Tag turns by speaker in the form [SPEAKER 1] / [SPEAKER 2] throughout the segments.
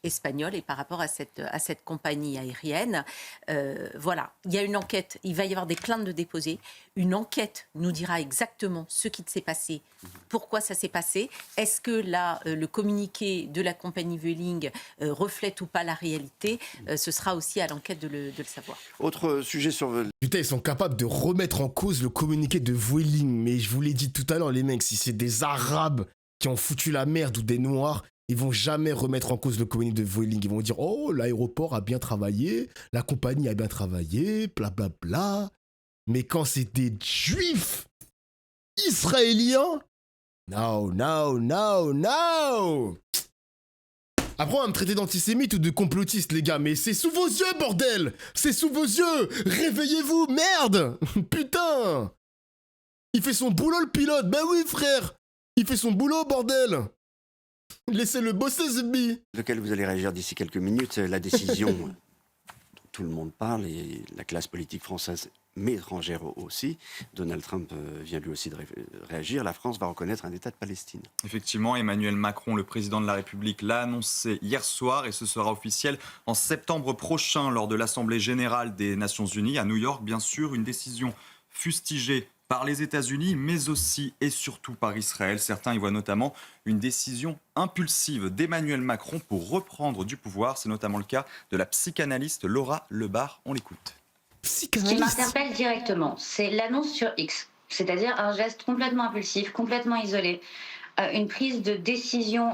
[SPEAKER 1] espagnole et par rapport à cette compagnie aérienne. Voilà, il y a une enquête, il va y avoir des plaintes de déposées. Une enquête nous dira exactement ce qui s'est passé, pourquoi ça s'est passé. Est-ce que là, le communiqué de la compagnie Vueling reflète ou pas la réalité? Ce sera aussi à l'enquête de le savoir.
[SPEAKER 2] Autre sujet sur...
[SPEAKER 3] Putain, ils sont capables de remettre en cause le communiqué de Vueling. Mais je vous l'ai dit tout à l'heure, les mecs, si c'est des Arabes qui ont foutu la merde ou des Noirs, ils vont jamais remettre en cause le communiqué de Vueling. Ils vont dire, oh, l'aéroport a bien travaillé, la compagnie a bien travaillé, blablabla. Bla, bla. Mais quand c'est des Juifs israéliens, no, no, no, no. Après, on va me traiter d'antisémite ou de complotiste, les gars, mais c'est sous vos yeux, bordel! C'est sous vos yeux! Réveillez-vous, merde! Putain! Il fait son boulot, le pilote! Ben oui, frère! Il fait son boulot, bordel! Laissez-le bosser, Zubi!
[SPEAKER 2] Lequel vous allez réagir d'ici quelques minutes, la décision dont tout le monde parle, et la classe politique française, mais étrangère aussi. Donald Trump vient lui aussi de réagir. La France va reconnaître un État de Palestine.
[SPEAKER 4] Effectivement, Emmanuel Macron, le président de la République, l'a annoncé hier soir et ce sera officiel en septembre prochain lors de l'Assemblée générale des Nations Unies à New York. Bien sûr, une décision fustigée par les États-Unis, mais aussi et surtout par Israël. Certains y voient notamment une décision impulsive d'Emmanuel Macron pour reprendre du pouvoir. C'est notamment le cas de la psychanalyste Laura Lebar. On l'écoute.
[SPEAKER 5] Ce qui m'interpelle directement, c'est l'annonce sur X, c'est-à-dire un geste complètement impulsif, complètement isolé, une prise de décision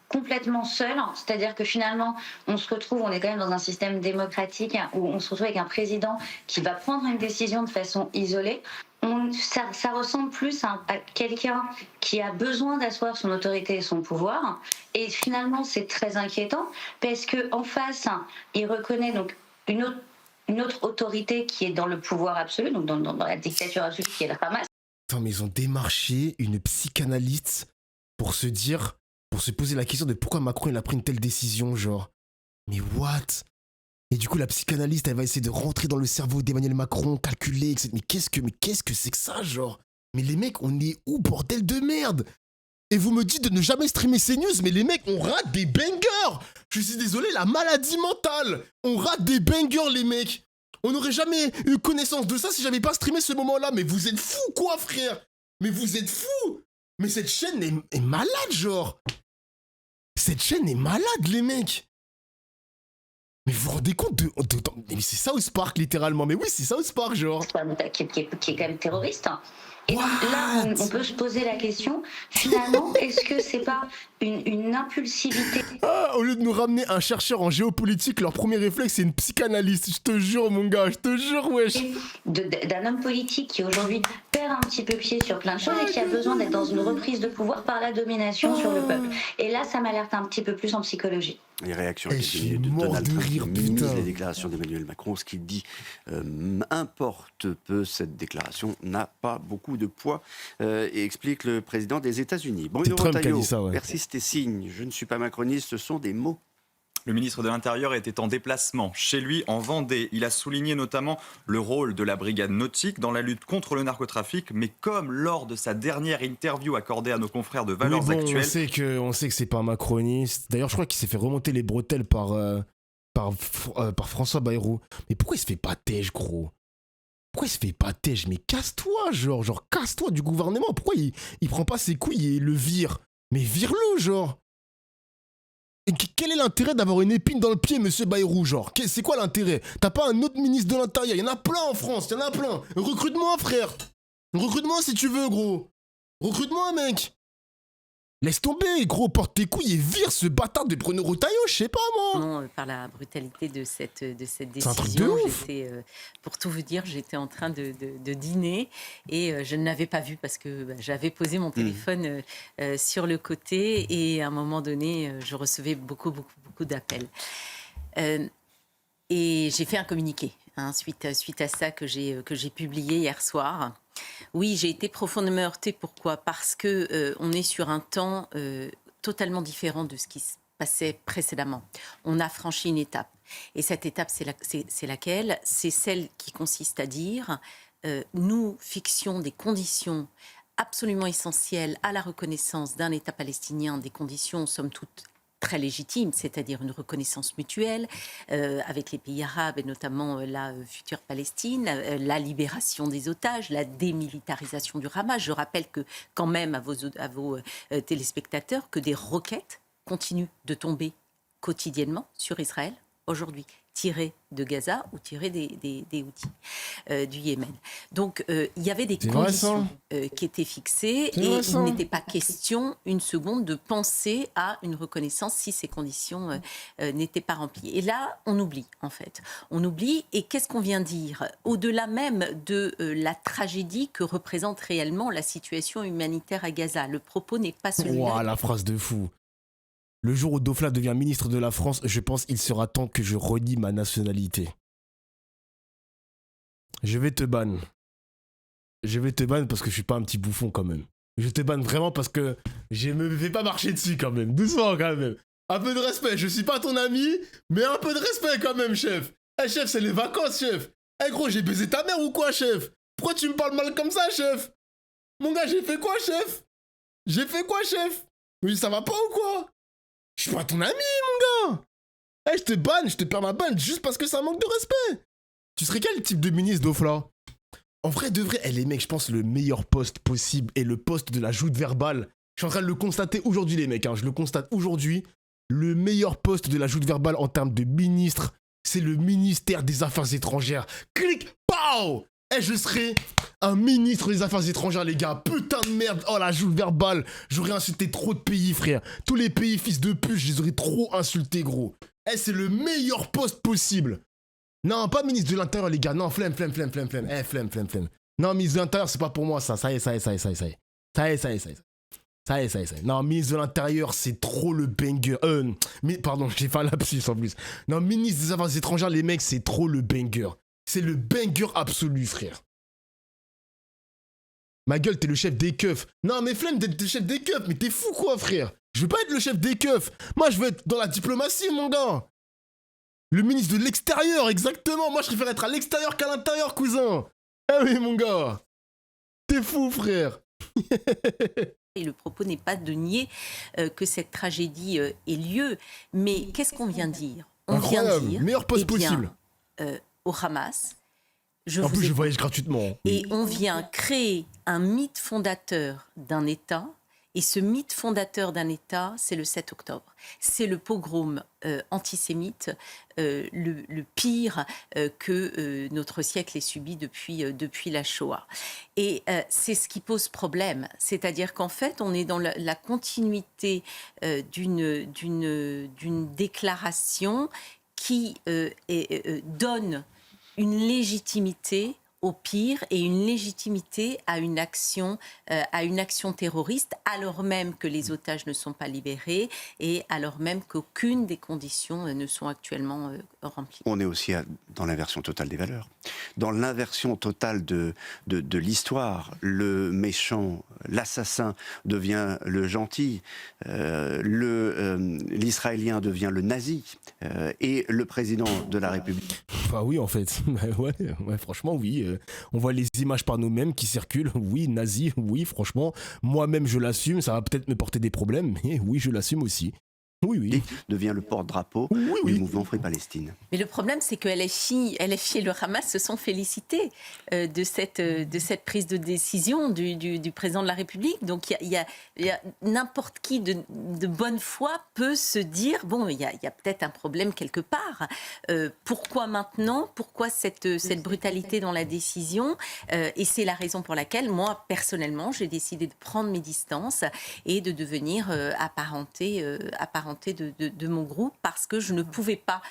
[SPEAKER 5] complètement seule, c'est-à-dire que finalement, on est quand même dans un système démocratique où on se retrouve avec un président qui va prendre une décision de façon isolée. Ça ressemble plus à quelqu'un qui a besoin d'asseoir son autorité et son pouvoir, et finalement, c'est très inquiétant parce qu'en face, il reconnaît donc une autre autorité qui est dans le pouvoir absolu, donc dans la dictature absolue qui est la Hamas.
[SPEAKER 3] Attends, mais ils ont démarché une psychanalyste pour se poser la question de pourquoi Macron il a pris une telle décision, genre. Mais what? Et du coup, la psychanalyste, elle va essayer de rentrer dans le cerveau d'Emmanuel Macron, calculer, etc. Mais qu'est-ce que c'est que ça, genre? Mais les mecs, on est où, bordel de merde? Et vous me dites de ne jamais streamer CNews, mais les mecs, on rate des bangers! Je suis désolé, la maladie mentale! On rate des bangers, les mecs! On n'aurait jamais eu connaissance de ça si j'avais pas streamé ce moment-là. Mais vous êtes fous, quoi, frère? Mais vous êtes fous! Mais cette chaîne est malade, genre! Cette chaîne est malade, les mecs! Mais vous vous rendez compte de mais c'est South Park, littéralement. Mais oui, c'est South Park, genre.
[SPEAKER 5] Qui est quand même terroriste. Et donc là, on peut se poser la question, finalement, est-ce que c'est pas une impulsivité?
[SPEAKER 3] Au lieu de nous ramener un chercheur en géopolitique, leur premier réflexe, c'est une psychanalyste. Je te jure, mon gars, je te jure, wesh.
[SPEAKER 5] D'un homme politique qui aujourd'hui perd un petit peu pied sur plein de choses et qui a besoin d'être dans une reprise de pouvoir par la domination sur le peuple. Et là, ça m'alerte un petit peu plus en psychologie.
[SPEAKER 2] Les réactions de Donald Trump qui minimise les déclarations d'Emmanuel Macron. Ce qu'il dit importe peu, cette déclaration n'a pas beaucoup de poids, et explique le président des États-Unis. Bruno Retailleau, persiste et signe. Je ne suis pas macroniste, ce sont des mots.
[SPEAKER 4] Le ministre de l'Intérieur était en déplacement chez lui en Vendée. Il a souligné notamment le rôle de la brigade nautique dans la lutte contre le narcotrafic, mais comme lors de sa dernière interview accordée à nos confrères de Valeurs Actuelles.
[SPEAKER 3] On sait que c'est pas un macroniste. D'ailleurs, je crois qu'il s'est fait remonter les bretelles par François Bayrou. Mais pourquoi il se fait pas têche, gros? Pourquoi il se fait pas têche? Mais casse-toi, genre casse-toi du gouvernement. Pourquoi il prend pas ses couilles et le vire? Mais vire-le, genre. Et quel est l'intérêt d'avoir une épine dans le pied, monsieur Bayrou, genre? C'est quoi l'intérêt? T'as pas un autre ministre de l'Intérieur? Il y en a plein en France, il y en a plein. Recrute-moi, frère. Recrute-moi si tu veux, gros. Recrute-moi, mec. Laisse tomber, gros, porte tes couilles et vire ce bâtard de Bruno Retailleau, je sais pas, moi.
[SPEAKER 1] Non, par la brutalité de cette décision,
[SPEAKER 3] c'est un truc de ouf.
[SPEAKER 1] Pour tout vous dire, j'étais en train de dîner et je ne l'avais pas vu parce que j'avais posé mon téléphone sur le côté et à un moment donné, je recevais beaucoup d'appels. Et j'ai fait un communiqué suite à ça que j'ai publié hier soir. Oui, j'ai été profondément heurtée. Pourquoi? Parce que on est sur un temps totalement différent de ce qui se passait précédemment. On a franchi une étape. Et cette étape, c'est laquelle? C'est celle qui consiste à dire nous fixions des conditions absolument essentielles à la reconnaissance d'un État palestinien, des conditions, somme toute, très légitime, c'est-à-dire une reconnaissance mutuelle avec les pays arabes et notamment la future Palestine, la libération des otages, la démilitarisation du Hamas. Je rappelle que quand même à vos téléspectateurs que des roquettes continuent de tomber quotidiennement sur Israël aujourd'hui, tirées de Gaza ou tirées des Houthis du Yémen. Donc il y avait des conditions qui étaient fixées et il n'était pas question une seconde de penser à une reconnaissance si ces conditions n'étaient pas remplies. Et là, on oublie en fait. On oublie et qu'est-ce qu'on vient dire? Au-delà même de la tragédie que représente réellement la situation humanitaire à Gaza, le propos n'est pas celui-là.
[SPEAKER 3] Ouah, la phrase de fou. Le jour où Dofla devient ministre de la France, je pense qu'il sera temps que je renie ma nationalité. Je vais te ban. Je vais te ban parce que je suis pas un petit bouffon quand même. Je te banne vraiment parce que je me fais pas marcher dessus quand même. Doucement quand même. Un peu de respect. Je suis pas ton ami, mais un peu de respect quand même, chef. Eh chef, c'est les vacances, chef. Eh gros, j'ai baisé ta mère ou quoi, chef? Pourquoi tu me parles mal comme ça, chef? Mon gars, j'ai fait quoi, chef? J'ai fait quoi, chef? Oui, ça va pas ou quoi? Je suis pas ton ami, mon gars. Eh, je te banne, je te perds ma banne juste parce que ça manque de respect. Tu serais quel type de ministre, Dofla? En vrai, de vrai, les mecs, je pense le meilleur poste possible est le poste de la joute verbale. Je suis en train de le constater aujourd'hui, les mecs. Je le constate aujourd'hui. Le meilleur poste de la joute verbale en termes de ministre, c'est le ministère des Affaires étrangères. Clic, pow! Eh, je serais un ministre des Affaires étrangères, les gars. Putain de merde. Oh, la joute verbale. J'aurais insulté trop de pays, frère. Tous les pays fils de pute, je les aurais trop insultés, gros. Eh, c'est le meilleur poste possible. Non, pas ministre de l'Intérieur, les gars. Non, flemme. Eh, flemme. Non, ministre de l'Intérieur, c'est pas pour moi, ça. Ça y est. Non, ministre de l'Intérieur, c'est trop le banger. Pardon, j'ai fait un lapsus en plus. Non, ministre des Affaires étrangères, les mecs, c'est trop le banger. C'est le banger absolu, frère. Ma gueule, t'es le chef des keufs. Non, mais flemme d'être le chef des keufs. Mais t'es fou, quoi, frère? Je veux pas être le chef des keufs. Moi, je veux être dans la diplomatie, mon gars. Le ministre de l'extérieur, exactement. Moi, je préfère être à l'extérieur qu'à l'intérieur, cousin. Ah oui, mon gars. T'es fou, frère.
[SPEAKER 1] Et le propos n'est pas de nier que cette tragédie ait lieu. Mais qu'est-ce qu'on vient dire? On
[SPEAKER 3] Incroyable.
[SPEAKER 1] vient dire...
[SPEAKER 3] Meilleur poste possible.
[SPEAKER 1] Au Hamas...
[SPEAKER 3] En plus, je voyage gratuitement.
[SPEAKER 1] Et on vient créer un mythe fondateur d'un État. Et ce mythe fondateur d'un État, c'est le 7 octobre. C'est le pogrom antisémite, le pire que notre siècle ait subi depuis la Shoah. Et c'est ce qui pose problème. C'est-à-dire qu'en fait, on est dans la continuité d'une déclaration qui donne une légitimité au pire et une légitimité à une action terroriste, alors même que les otages ne sont pas libérés et alors même qu'aucune des conditions ne sont actuellement remplies.
[SPEAKER 2] On est aussi dans l'inversion totale des valeurs. Dans l'inversion totale de l'histoire, le méchant, l'assassin devient le gentil, l'Israélien devient le nazi, et le président de la République...
[SPEAKER 3] Bah oui, en fait. ouais, franchement, oui. On voit les images par nous-mêmes qui circulent. Oui, nazi, oui, franchement. Moi-même, je l'assume. Ça va peut-être me porter des problèmes, mais oui, je l'assume aussi. Oui.
[SPEAKER 2] Devient le porte-drapeau du mouvement Free Palestine.
[SPEAKER 1] Mais le problème, c'est que LFI et le Hamas se sont félicités de cette prise de décision du président de la République. Donc, il y a n'importe qui de bonne foi peut se dire, bon, il y a peut-être un problème quelque part. Pourquoi maintenant? Pourquoi cette brutalité dans la décision? Et c'est la raison pour laquelle, moi, personnellement, j'ai décidé de prendre mes distances et de devenir apparentée de mon groupe, parce que je ne pouvais pas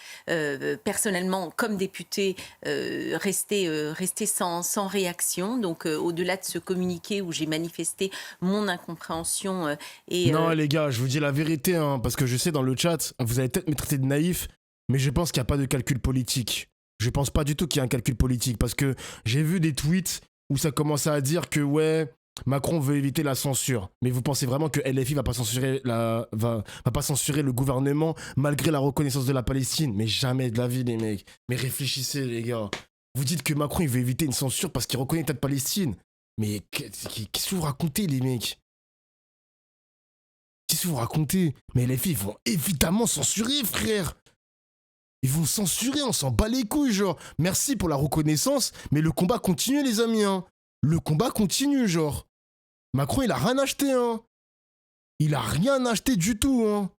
[SPEAKER 1] personnellement, comme députée, rester sans réaction. Donc au-delà de ce communiqué où j'ai manifesté mon incompréhension
[SPEAKER 3] Non les gars, je vous dis la vérité, hein, parce que je sais dans le chat, vous allez peut-être me traiter de naïf, mais je pense qu'il n'y a pas de calcul politique. Je pense pas du tout qu'il y a un calcul politique, parce que j'ai vu des tweets où ça commençait à dire que ouais, Macron veut éviter la censure. Mais vous pensez vraiment que LFI va pas censurer le gouvernement malgré la reconnaissance de la Palestine? Mais jamais de la vie, les mecs. Mais réfléchissez, les gars. Vous dites que Macron il veut éviter une censure parce qu'il reconnaît l'État de Palestine. Mais qu'est-ce que vous racontez, les mecs? Qu'est-ce que vous racontez? Mais les filles, ils vont évidemment censurer, frère. Ils vont censurer, on s'en bat les couilles, genre. Merci pour la reconnaissance, mais le combat continue, les amis, hein. Le combat continue, genre. Macron, il a rien acheté, hein. Il a rien acheté du tout, hein.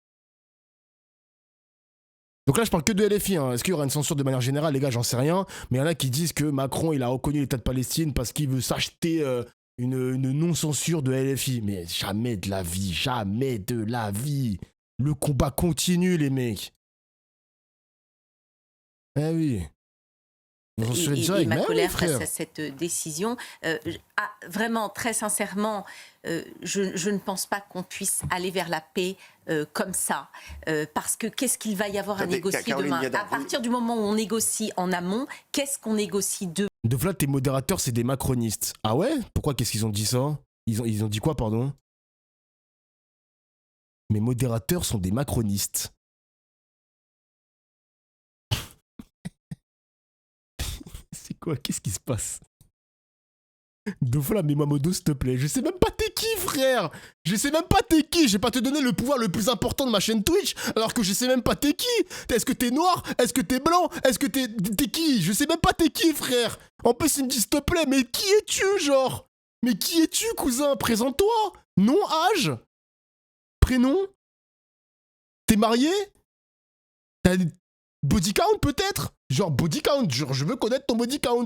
[SPEAKER 3] Donc là, je parle que de LFI, hein. Est-ce qu'il y aura une censure de manière générale? Les gars, j'en sais rien. Mais il y en a qui disent que Macron, il a reconnu l'État de Palestine parce qu'il veut s'acheter une non-censure de LFI. Mais jamais de la vie, jamais de la vie. Le combat continue, les mecs. Eh oui.
[SPEAKER 1] Et ma colère face à cette décision, vraiment, très sincèrement, je ne pense pas qu'on puisse aller vers la paix comme ça. Parce que qu'est-ce qu'il va y avoir à négocier demain? À partir du moment où on négocie en amont, qu'est-ce qu'on négocie demain?
[SPEAKER 3] De là, tes modérateurs, c'est des macronistes. Ah ouais? Pourquoi? Qu'est-ce qu'ils ont dit ça? Ils ont dit quoi, pardon? Mes modérateurs sont des macronistes. C'est quoi? Qu'est-ce qui se passe? Dofla, mets-moi modo, s'il te plaît. Je sais même pas t'es qui, frère. Je sais même pas t'es qui. Je vais pas te donner le pouvoir le plus important de ma chaîne Twitch, alors que je sais même pas t'es qui. Est-ce que t'es noir? Est-ce que t'es blanc? Est-ce que t'es qui? Je sais même pas t'es qui, frère. En plus, il me dit, s'il te plaît, mais qui es-tu, genre? Mais qui es-tu, cousin? Présente-toi. Nom, âge? Prénom? T'es marié? T'as body count, peut-être? Genre body count, genre je veux connaître ton body count.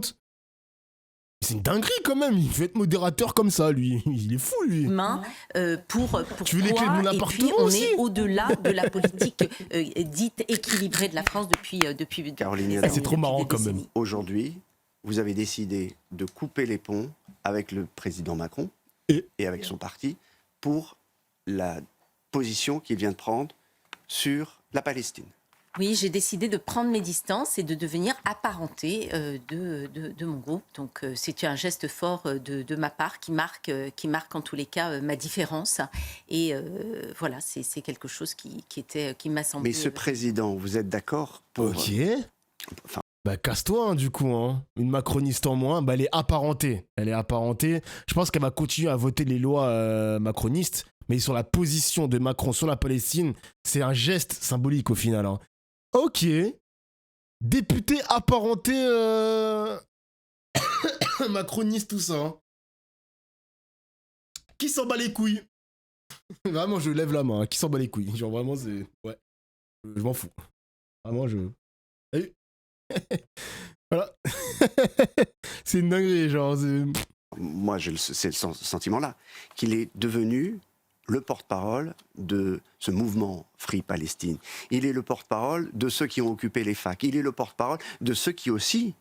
[SPEAKER 3] C'est une dinguerie quand même, il veut être modérateur comme ça, lui. Il est fou, lui.
[SPEAKER 1] Pour
[SPEAKER 3] tu veux les clés de mon appartement? Et puis
[SPEAKER 1] on
[SPEAKER 3] aussi
[SPEAKER 1] est au-delà de la politique dite équilibrée de la France depuis
[SPEAKER 2] Caroline,
[SPEAKER 3] c'est trop marrant quand même.
[SPEAKER 2] Aujourd'hui, vous avez décidé de couper les ponts avec le président Macron et avec son parti pour la position qu'il vient de prendre sur la Palestine.
[SPEAKER 1] Oui, j'ai décidé de prendre mes distances et de devenir apparentée de mon groupe. Donc, c'est un geste fort de ma part qui marque en tous les cas ma différence. Et voilà, c'est quelque chose qui m'a semblé...
[SPEAKER 2] Mais ce président, vous êtes d'accord pour...
[SPEAKER 3] Ok. Enfin... Bah, casse-toi, hein, du coup. Hein. Une macroniste en moins, bah, elle est apparentée. Elle est apparentée. Je pense qu'elle va continuer à voter les lois macronistes. Mais sur la position de Macron sur la Palestine, c'est un geste symbolique au final. Hein. Ok. Député apparenté macroniste, tout ça. Hein. Qui s'en bat les couilles? Vraiment, je lève la main. Hein. Qui s'en bat les couilles? Genre, vraiment, c'est... Ouais. Je m'en fous. Vraiment, je... Salut. Voilà. C'est une dinguerie, genre...
[SPEAKER 2] Moi, c'est le sentiment-là. Qu'il est devenu... le porte-parole de ce mouvement Free Palestine. Il est le porte-parole de ceux qui ont occupé les facs. Il est le porte-parole de ceux qui aussi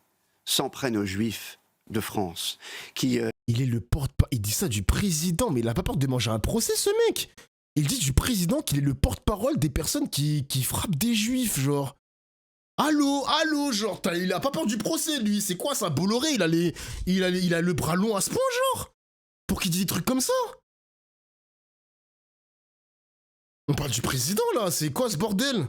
[SPEAKER 2] s'en prennent aux Juifs de France. Il
[SPEAKER 3] est le porte-parole... Il dit ça du président, mais il n'a pas peur de manger un procès, ce mec. Il dit du président qu'il est le porte-parole des personnes qui frappent des Juifs, genre. Allô, genre, il a pas peur du procès, lui. C'est quoi ça, Bolloré? Il a le bras long à ce point, genre, pour qu'il dise des trucs comme ça. On parle du président, là. C'est quoi, ce bordel?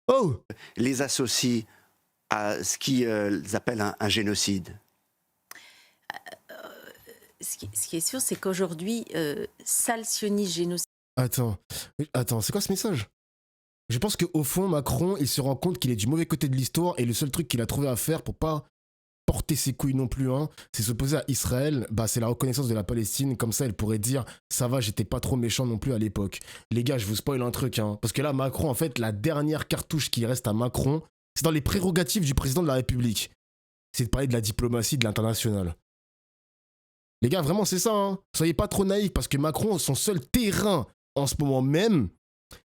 [SPEAKER 3] Oh!
[SPEAKER 2] Les associe à ce qu'ils appellent un génocide.
[SPEAKER 1] Ce qui est sûr, c'est qu'aujourd'hui, sale sioniste génocide...
[SPEAKER 3] Attends, c'est quoi ce message? Je pense qu'au fond, Macron, il se rend compte qu'il est du mauvais côté de l'histoire et le seul truc qu'il a trouvé à faire pour pas porter ses couilles non plus, hein, c'est s'opposer à Israël. Bah, c'est la reconnaissance de la Palestine. Comme ça, elle pourrait dire ça va, j'étais pas trop méchant non plus à l'époque. Les gars, je vous spoil un truc, hein, parce que là, Macron, en fait, la dernière cartouche qui reste à Macron, c'est dans les prérogatives du président de la République. C'est de parler de la diplomatie, de l'international. Les gars, vraiment, c'est ça. Hein. Soyez pas trop naïfs, parce que Macron, son seul terrain en ce moment même,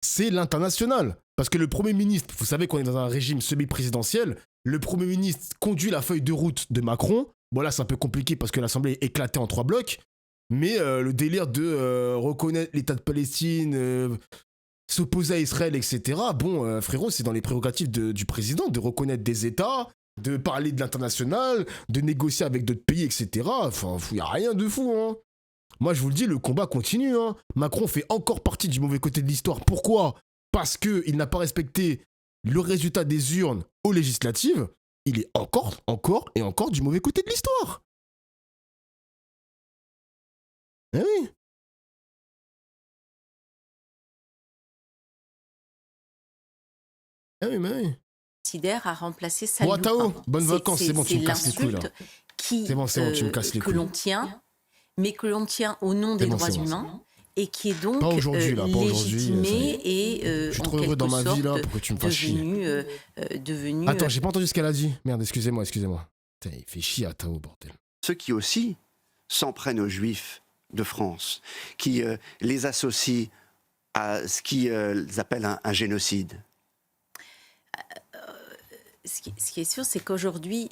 [SPEAKER 3] c'est l'international. Parce que le Premier ministre, vous savez qu'on est dans un régime semi-présidentiel, le Premier ministre conduit la feuille de route de Macron. Bon là, c'est un peu compliqué parce que l'Assemblée est éclatée en 3 blocs. Mais le délire de reconnaître l'État de Palestine, s'opposer à Israël, etc. Bon, frérot, c'est dans les prérogatives du président de reconnaître des États, de parler de l'international, de négocier avec d'autres pays, etc. Enfin, il n'y a rien de fou, hein. Moi, je vous le dis, le combat continue, hein. Macron fait encore partie du mauvais côté de l'histoire. Pourquoi? Parce qu'il n'a pas respecté le résultat des urnes aux législatives. Il est encore du mauvais côté de l'histoire. Eh oui. Ah oui, mais oui.
[SPEAKER 1] Considère à remplacer
[SPEAKER 3] Bon,
[SPEAKER 1] Saliou.
[SPEAKER 3] Tao, bonnes vacances, c'est bon, tu me casses les couilles là.
[SPEAKER 1] C'est
[SPEAKER 3] bon, tu me casses les
[SPEAKER 1] que
[SPEAKER 3] couilles.
[SPEAKER 1] l'on tient, mais que l'on tient au nom des droits humains et qui est donc
[SPEAKER 3] pas aujourd'hui, là, pas
[SPEAKER 1] légitimé et
[SPEAKER 3] je suis trop heureux dans ma vie là pour que tu me fasses chier.
[SPEAKER 1] Devenu.
[SPEAKER 3] Attends, j'ai pas entendu ce qu'elle a dit. Merde, excusez-moi. Putain, il fait chier à Tao, bordel.
[SPEAKER 2] Ceux qui aussi s'en prennent aux Juifs de France, qui les associent à ce qu'ils appellent un génocide.
[SPEAKER 1] Ce qui est sûr, c'est qu'aujourd'hui,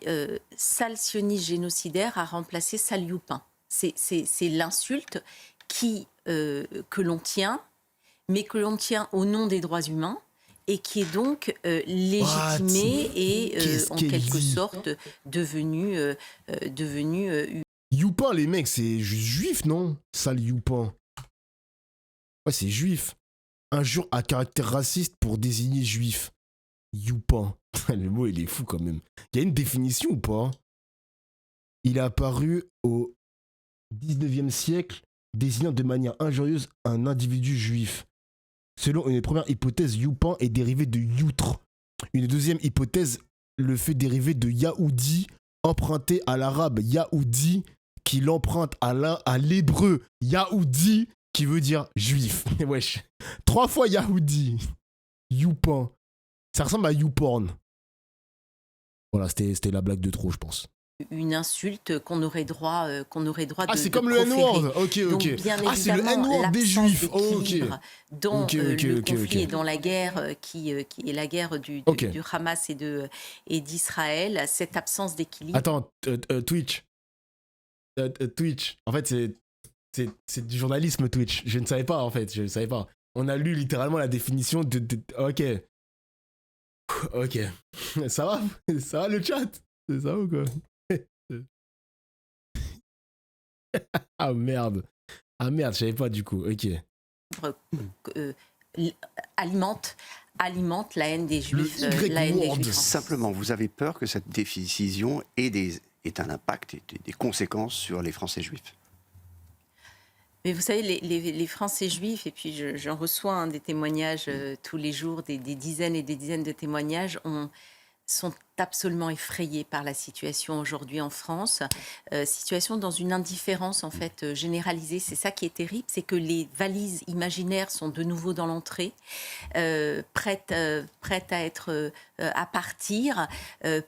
[SPEAKER 1] sale sioniste génocidaire a remplacé sale youpin. C'est l'insulte que l'on tient, mais que l'on tient au nom des droits humains et qui est donc légitimé et en quelque sorte devenu
[SPEAKER 3] Youpin, les mecs, c'est juste juif, non? Sale Youpin. Ouais, c'est juif. Injure à caractère raciste pour désigner juif. Youpin. Le mot, il est fou quand même. Il y a une définition ou pas? Il est apparu au 19e siècle, désignant de manière injurieuse un individu juif. Selon une première hypothèse, Youpin est dérivé de youtre. Une deuxième hypothèse le fait dériver de Yahoudi, emprunté à l'arabe Yahoudi, qui l'emprunte à l'hébreu Yahoudi, qui veut dire juif. Wesh. 3 fois Yahoudi. Youpin. Ça ressemble à YouPorn. Voilà, c'était la blague de trop, je pense.
[SPEAKER 1] Une insulte qu'on aurait droit de
[SPEAKER 3] c'est comme le N-word. Ok.
[SPEAKER 1] Donc, bien
[SPEAKER 3] c'est le
[SPEAKER 1] évidemment,
[SPEAKER 3] N-word des Juifs. Ok.
[SPEAKER 1] Dans le conflit et dans la guerre qui est la guerre du Hamas et d'Israël, cette absence d'équilibre.
[SPEAKER 3] Attends, Twitch. Twitch. En fait, c'est du journalisme Twitch. Je ne savais pas, en fait. Je ne savais pas. On a lu littéralement la définition de... Ok. Ça va le chat? C'est ça ou quoi? Ah merde, je savais pas du coup, ok.
[SPEAKER 1] Alimente la haine des Juifs.
[SPEAKER 2] Simplement, vous avez peur que cette décision ait un impact et des conséquences sur les Français juifs?
[SPEAKER 1] Mais vous savez, les Français juifs, et puis j'en reçois des témoignages tous les jours, des dizaines et des dizaines de témoignages, sont absolument effrayés par la situation aujourd'hui en France. Situation dans une indifférence en fait généralisée. C'est ça qui est terrible, c'est que les valises imaginaires sont de nouveau dans l'entrée, prêtes à partir,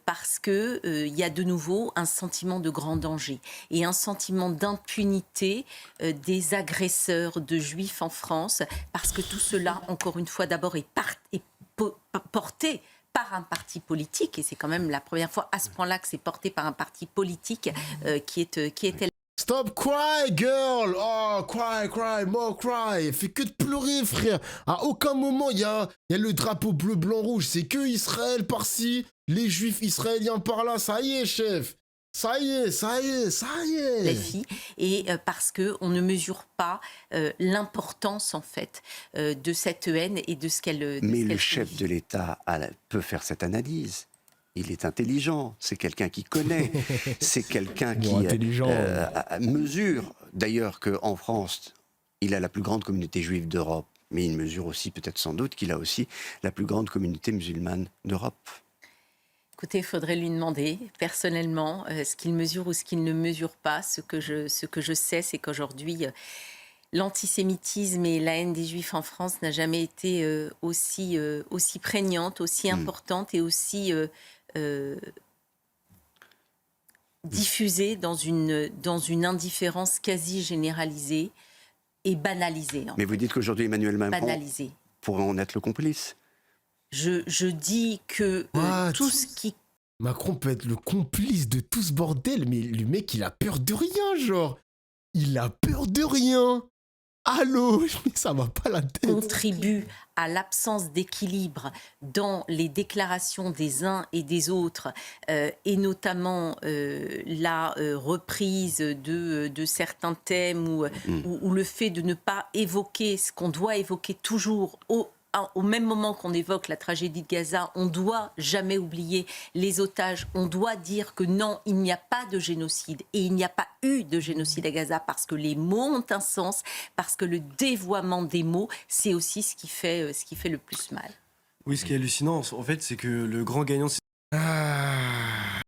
[SPEAKER 1] parce que il y a de nouveau un sentiment de grand danger et un sentiment d'impunité des agresseurs de juifs en France, parce que tout cela, encore une fois, d'abord est porté par un parti politique, et c'est quand même la première fois à ce point-là que c'est porté par un parti politique qui était...
[SPEAKER 3] Stop cry, girl! Oh, cry, more cry! Fais que de pleurer, frère! À aucun moment, il y a le drapeau bleu, blanc, rouge. C'est que Israël par-ci, les juifs israéliens par-là. Ça y est, chef! Ça y est.
[SPEAKER 1] Les filles, et parce qu'on ne mesure pas l'importance, en fait, de cette haine et de ce qu'elle...
[SPEAKER 2] Mais le chef de l'État peut faire cette analyse. Il est intelligent, c'est quelqu'un qui connaît, c'est quelqu'un qui mesure, d'ailleurs, qu'en France, il a la plus grande communauté juive d'Europe, mais il mesure aussi, peut-être sans doute, qu'il a aussi la plus grande communauté musulmane d'Europe.
[SPEAKER 1] Écoutez, il faudrait lui demander personnellement ce qu'il mesure ou ce qu'il ne mesure pas. Ce que je sais, c'est qu'aujourd'hui, l'antisémitisme et la haine des Juifs en France n'a jamais été aussi prégnante, aussi importante et aussi diffusée dans une indifférence quasi généralisée et banalisée.
[SPEAKER 2] Mais vous dites qu'aujourd'hui, Emmanuel Macron pourrait en être le complice.
[SPEAKER 1] Je dis que tout ce qui...
[SPEAKER 3] Macron peut être le complice de tout ce bordel, mais le mec, il a peur de rien, genre. Il a peur de rien. Allô, mais ça va pas la tête.
[SPEAKER 1] Contribue à l'absence d'équilibre dans les déclarations des uns et des autres, et notamment la reprise de certains thèmes ou le fait de ne pas évoquer ce qu'on doit évoquer toujours au même moment qu'on évoque la tragédie de Gaza, on doit jamais oublier les otages. On doit dire que non, il n'y a pas de génocide et il n'y a pas eu de génocide à Gaza parce que les mots ont un sens, parce que le dévoiement des mots, c'est aussi ce qui fait le plus mal.
[SPEAKER 6] Oui, ce qui est hallucinant, en fait, c'est que le grand gagnant, c'est